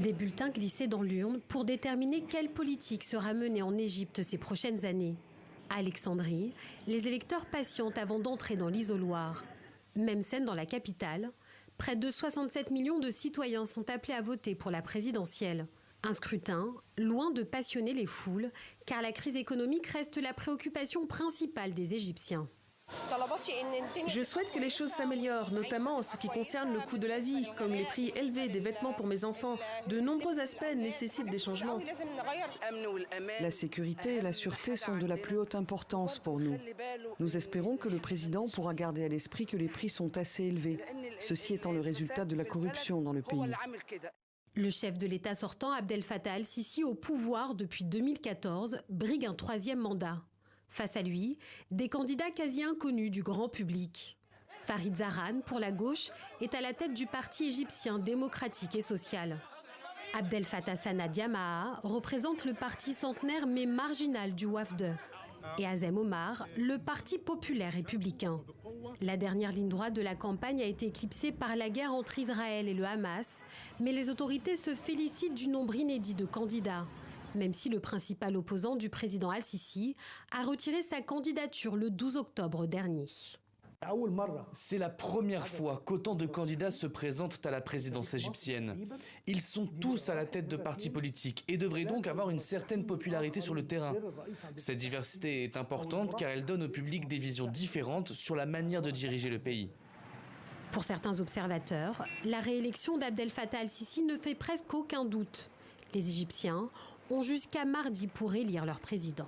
Des bulletins glissés dans l'urne pour déterminer quelle politique sera menée en Égypte ces prochaines années. À Alexandrie, les électeurs patientent avant d'entrer dans l'isoloir. Même scène dans la capitale. Près de 67 millions de citoyens sont appelés à voter pour la présidentielle. Un scrutin loin de passionner les foules, car la crise économique reste la préoccupation principale des Égyptiens. Je souhaite que les choses s'améliorent, notamment en ce qui concerne le coût de la vie, comme les prix élevés des vêtements pour mes enfants. De nombreux aspects nécessitent des changements. La sécurité et la sûreté sont de la plus haute importance pour nous. Nous espérons que le président pourra garder à l'esprit que les prix sont assez élevés, ceci étant le résultat de la corruption dans le pays. Le chef de l'État sortant, Abdel Fattah al-Sisi, au pouvoir depuis 2014, brigue un troisième mandat. Face à lui, des candidats quasi inconnus du grand public. Farid Zahran, pour la gauche, est à la tête du parti égyptien démocratique et social. Abdel Fattah Sanad Jama'a représente le parti centenaire mais marginal du Wafd. Et Azem Omar, le parti populaire républicain. La dernière ligne droite de la campagne a été éclipsée par la guerre entre Israël et le Hamas, mais les autorités se félicitent du nombre inédit de candidats. Même si le principal opposant du président al-Sisi a retiré sa candidature le 12 octobre dernier. C'est la première fois qu'autant de candidats se présentent à la présidence égyptienne. Ils sont tous à la tête de partis politiques et devraient donc avoir une certaine popularité sur le terrain. Cette diversité est importante car elle donne au public des visions différentes sur la manière de diriger le pays. Pour certains observateurs, la réélection d'Abdel Fattah al-Sisi ne fait presque aucun doute. Les Égyptiens ont jusqu'à mardi pour élire leur président.